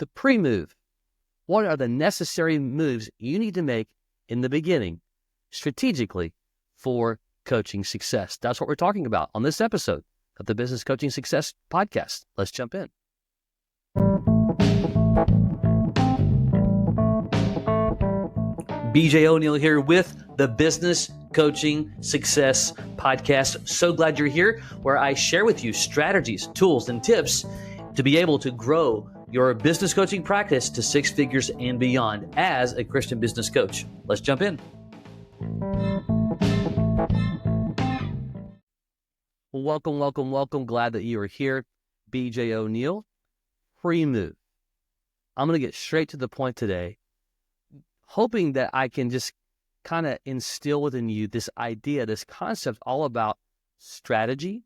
the pre-move. What are the necessary moves you need to make in the beginning, strategically, for coaching success? That's what we're talking about on this episode of the Business Coaching Success Podcast. Let's jump in. BJ O'Neill here with the Business Coaching Success Podcast. So glad you're here, where I share with you strategies, tools, and tips to be able to grow your business coaching practice to six figures and beyond as a Christian business coach. Let's jump in. Welcome. Glad that you are here. BJ O'Neill, Premove. I'm going to get straight to the point today, hoping that I can just kind of instill within you this idea, this concept all about strategy,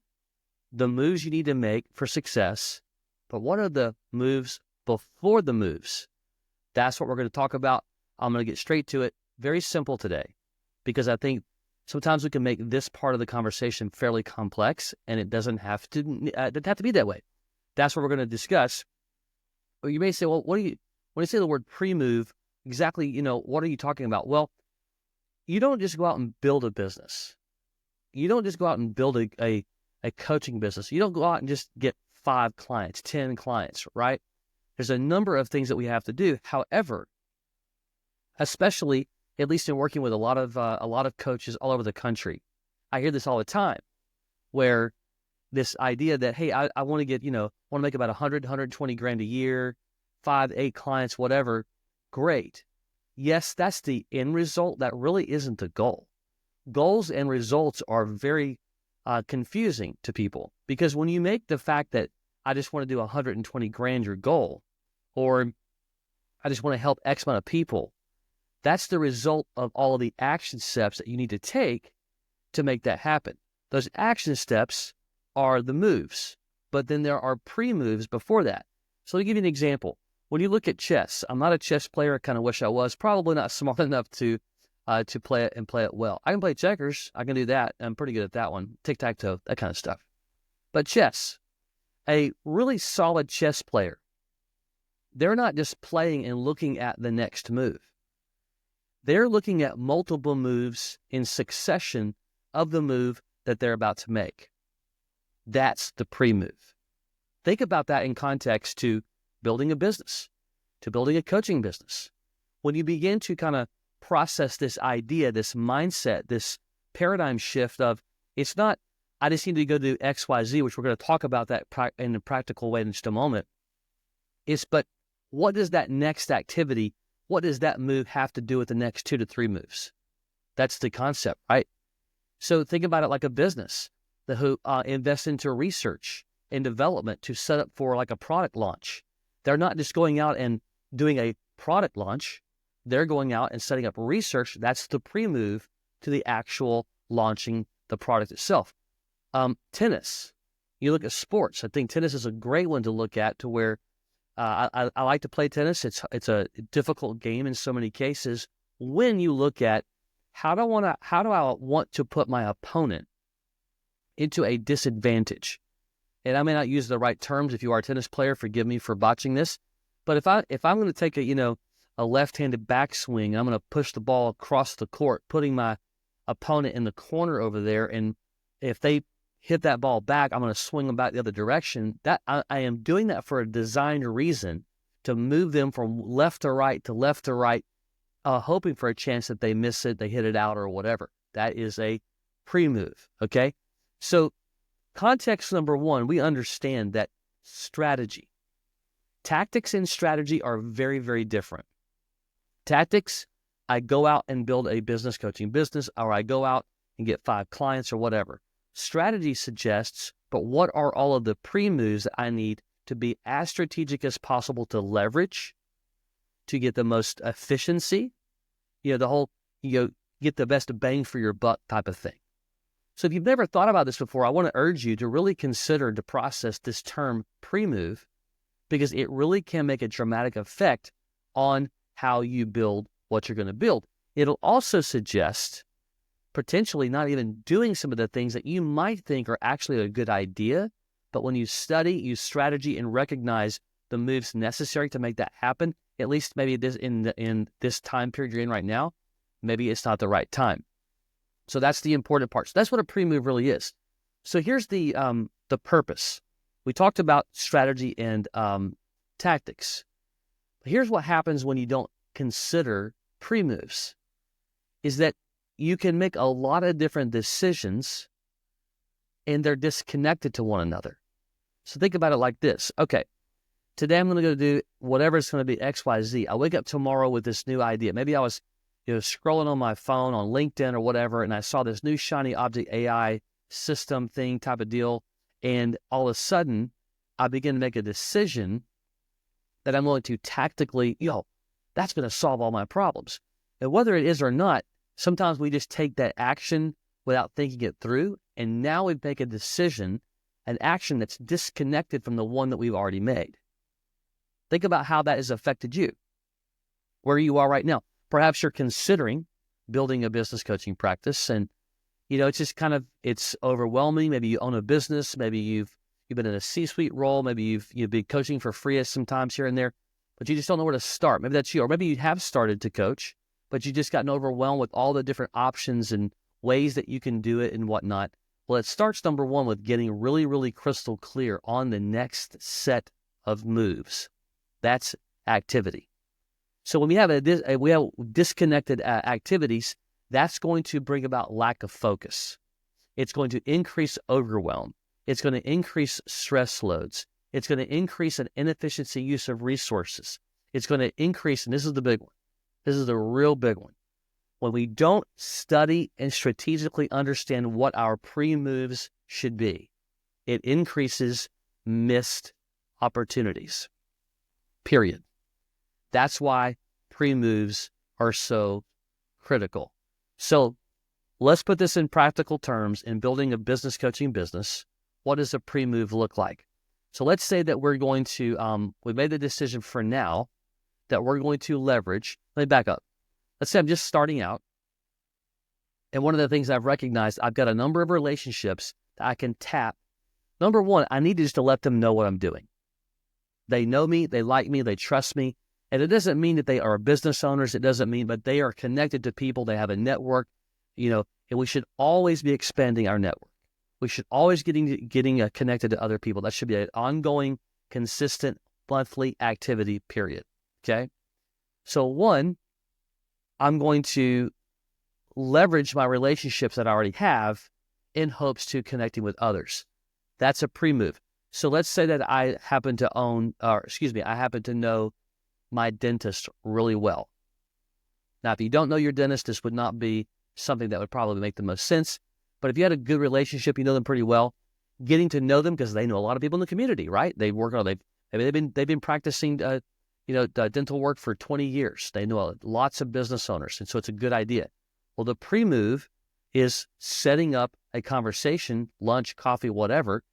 the moves you need to make for success, but what are the moves before the moves? That's what we're going to talk about. I'm going to get straight to it. Very simple today, because I think sometimes we can make this part of the conversation fairly complex, and it doesn't have to be that way. That's what we're going to discuss. Or you may say, well, when you say the word pre-move, exactly, what are you talking about? Well, you don't just go out and build a business. You don't just go out and build a coaching business. You don't go out and just get 5 clients, 10 clients, right? There's a number of things that we have to do. However, especially, at least in working with a lot of coaches all over the country, I hear this all the time, where this idea that, hey, I want to make about 100, 120 grand a year, 5, 8 clients, whatever. Great. Yes, that's the end result. That really isn't the goal. Goals and results are very confusing to people, because when you make the fact that I just want to do 120 grand your goal, or I just want to help X amount of people, that's the result of all of the action steps that you need to take to make that happen. Those action steps are the moves, but then there are pre-moves before that. So let me give you an example. When you look at chess, I'm not a chess player. I kind of wish I was. Probably not smart enough to play it and play it well. I can play checkers. I can do that. I'm pretty good at that one. Tic-tac-toe, that kind of stuff. But chess, a really solid chess player, they're not just playing and looking at the next move. They're looking at multiple moves in succession of the move that they're about to make. That's the pre-move. Think about that in context to building a business, to building a coaching business. When you begin to kind of process this idea, this mindset, this paradigm shift of, it's not, I just need to go do X, Y, Z, which we're going to talk about that in a practical way in just a moment. But what does that next activity, what does that move have to do with the next 2 to 3 moves? That's the concept, right? So think about it like a business who invests into research and development to set up for like a product launch. They're not just going out and doing a product launch. They're going out and setting up research. That's the pre-move to the actual launching the product itself. Tennis. You look at sports. I think tennis is a great one to look at, to where I like to play tennis. It's a difficult game in so many cases. When you look at how do I want to put my opponent into a disadvantage? And I may not use the right terms. If you are a tennis player, forgive me for botching this. But if I'm going to take a left-handed backswing, I'm going to push the ball across the court, putting my opponent in the corner over there, and if they hit that ball back, I'm going to swing them back the other direction. That I am doing that for a designed reason, to move them from left to right, hoping for a chance that they miss it, they hit it out, or whatever. That is a pre-move. Okay, so context number 1, we understand that strategy, tactics and strategy are very, very different. Tactics, I go out and build a business coaching business, or I go out and get 5 clients or whatever. Strategy suggests, but what are all of the pre-moves that I need to be as strategic as possible to leverage, to get the most efficiency, get the best bang for your buck type of thing. So if you've never thought about this before, I want to urge you to really consider to process this term pre-move, because it really can make a dramatic effect on how you build what you're going to build. It'll also suggest potentially not even doing some of the things that you might think are actually a good idea, but when you study, use strategy, and recognize the moves necessary to make that happen, at least maybe in this time period you're in right now, maybe it's not the right time. So that's the important part. So that's what a pre-move really is. So here's the purpose. We talked about strategy and tactics. But here's what happens when you don't consider pre-moves, is that you can make a lot of different decisions and they're disconnected to one another. So think about it like this. Okay, today I'm going to go do whatever it's going to be, X, Y, Z. I wake up tomorrow with this new idea. Maybe I was scrolling on my phone on LinkedIn or whatever, and I saw this new shiny object AI system thing type of deal. And all of a sudden, I begin to make a decision that I'm going to tactically, that's going to solve all my problems. And whether it is or not, sometimes we just take that action without thinking it through. And now we make a decision, an action that's disconnected from the one that we've already made. Think about how that has affected you, where you are right now. Perhaps you're considering building a business coaching practice and, it's just it's overwhelming. Maybe you own a business. Maybe you've been in a C-suite role. Maybe you've been coaching for free sometimes here and there, but you just don't know where to start. Maybe that's you. Or maybe you have started to coach, but you just gotten overwhelmed with all the different options and ways that you can do it and whatnot. Well, it starts, number one, with getting really, really crystal clear on the next set of moves. That's activity. So when we have disconnected activities, that's going to bring about lack of focus. It's going to increase overwhelm. It's going to increase stress loads. It's going to increase an inefficiency use of resources. It's going to increase, and this is the big one. This is the real big one. When we don't study and strategically understand what our pre-moves should be, it increases missed opportunities. Period. That's why pre-moves are so critical. So let's put this in practical terms. In building a business coaching business, what does a pre-move look like? So let's say that we're going to, we made the decision for now that we're going to leverage. Let me back up. Let's say I'm just starting out. And one of the things I've recognized, I've got a number of relationships that I can tap. Number one, I need just to let them know what I'm doing. They know me, they like me, they trust me. And it doesn't mean that they are business owners. It doesn't mean, but they are connected to people. They have a network, and we should always be expanding our network. We should always getting connected to other people. That should be an ongoing, consistent, monthly activity, period. Okay? So one, I'm going to leverage my relationships that I already have in hopes to connecting with others. That's a pre-move. So let's say that I happen to know my dentist really well. Now, if you don't know your dentist, this would not be something that would probably make the most sense. But if you had a good relationship, you know them pretty well, getting to know them because they know a lot of people in the community, right? They've been practicing, dental work for 20 years. They know lots of business owners, and so it's a good idea. Well, the pre-move is setting up a conversation, lunch, coffee, whatever,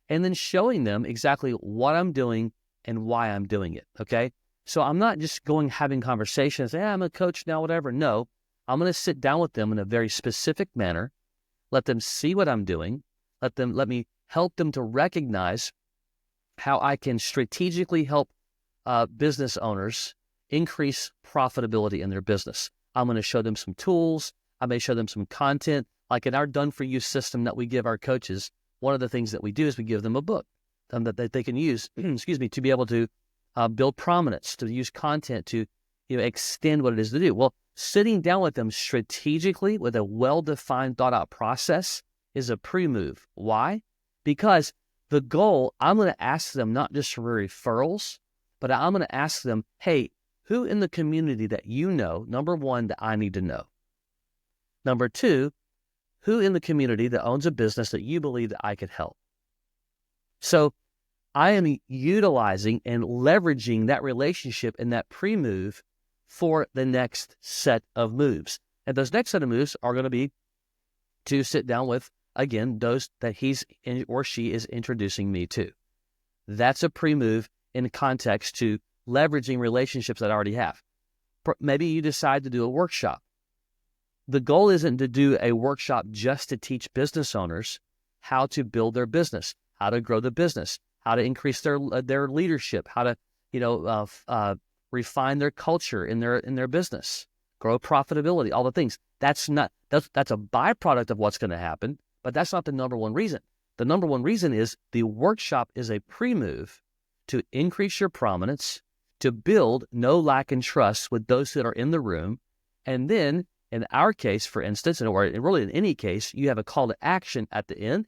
and then showing them exactly what I'm doing and why I'm doing it. Okay. So I'm not just having conversations, I'm a coach now, whatever. No, I'm going to sit down with them in a very specific manner, let them see what I'm doing, let me help them to recognize how I can strategically help business owners increase profitability in their business. I'm going to show them some tools. I may show them some content. Like in our done-for-you system that we give our coaches, one of the things that we do is we give them a book that they can use, to be able to build prominence, to use content to extend what it is to do. Well, sitting down with them strategically with a well-defined, thought-out process is a pre-move. Why? Because the goal, I'm going to ask them not just for referrals, but I'm going to ask them, hey, who in the community that you know, number one, that I need to know? Number two, who in the community that owns a business that you believe that I could help? So I am utilizing and leveraging that relationship and that pre-move for the next set of moves. And those next set of moves are going to be to sit down with, again, those that he's or she is introducing me to. That's a pre-move in context to leveraging relationships that I already have. Maybe you decide to do a workshop. The goal isn't to do a workshop just to teach business owners how to build their business, how to grow the business, how to increase their leadership, how to refine their culture in their business, grow profitability, all the things. That's a byproduct of what's going to happen, but that's not the number one reason. The number one reason is the workshop is a pre-move to increase your prominence, to build know, like, and trust with those that are in the room. And then in our case, for instance, or really in any case, you have a call to action at the end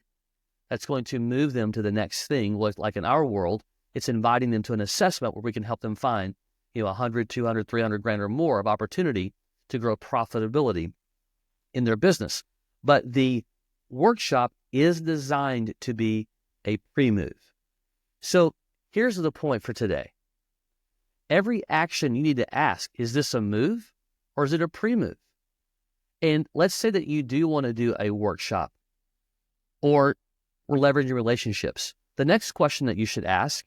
that's going to move them to the next thing. Like in our world, it's inviting them to an assessment where we can help them find, 100, 200, 300 grand or more of opportunity to grow profitability in their business. But the workshop is designed to be a pre-move. So here's the point for today. Every action you need to ask, is this a move or is it a pre-move? And let's say that you do want to do a workshop or we're leveraging relationships. The next question that you should ask,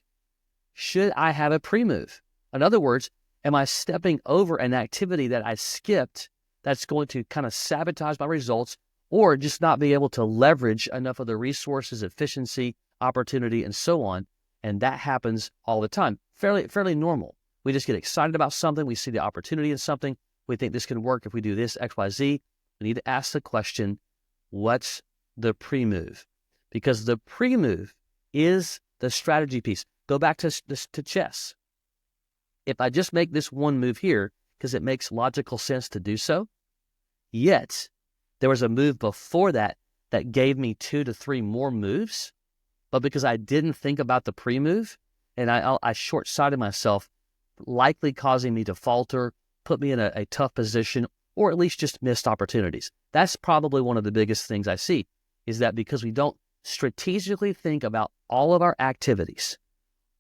should I have a pre-move? In other words, am I stepping over an activity that I skipped that's going to kind of sabotage my results or just not be able to leverage enough of the resources, efficiency, opportunity, and so on? And that happens all the time. Fairly normal. We just get excited about something. We see the opportunity in something. We think this can work if we do this, X, Y, Z. We need to ask the question, what's the pre-move? Because the pre-move is the strategy piece. Go back to chess. If I just make this one move here, because it makes logical sense to do so, yet there was a move before that that gave me 2 to 3 more moves, but because I didn't think about the pre-move and I short-sighted myself, likely causing me to falter, put me in a tough position, or at least just missed opportunities. That's probably one of the biggest things I see, is that because we don't strategically think about all of our activities,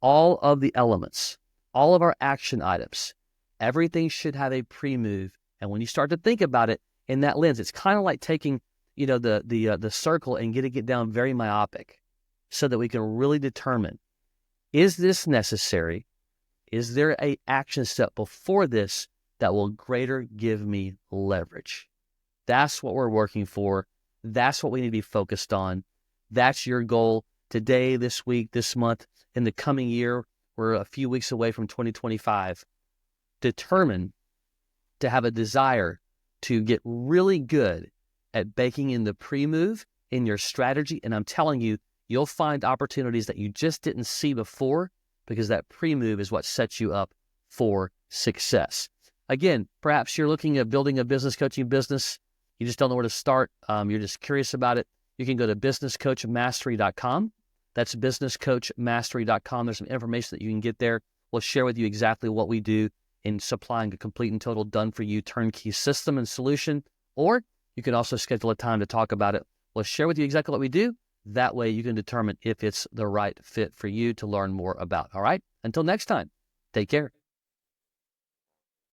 all of the elements, all of our action items, everything should have a pre-move. And when you start to think about it in that lens, it's kind of like taking, the circle and getting it down very myopic so that we can really determine, is this necessary? Is there an action step before this that will greater give me leverage? That's what we're working for. That's what we need to be focused on. That's your goal today, this week, this month, in the coming year. We're a few weeks away from 2025. Determine to have a desire to get really good at baking in the pre-move in your strategy. And I'm telling you, you'll find opportunities that you just didn't see before, because that pre-move is what sets you up for success. Again, perhaps you're looking at building a business coaching business. You just don't know where to start. You're just curious about it. You can go to businesscoachmastery.com. That's businesscoachmastery.com. There's some information that you can get there. We'll share with you exactly what we do in supplying a complete and total done-for-you turnkey system and solution. Or you can also schedule a time to talk about it. We'll share with you exactly what we do. That way you can determine if it's the right fit for you to learn more about. All right? Until next time, take care.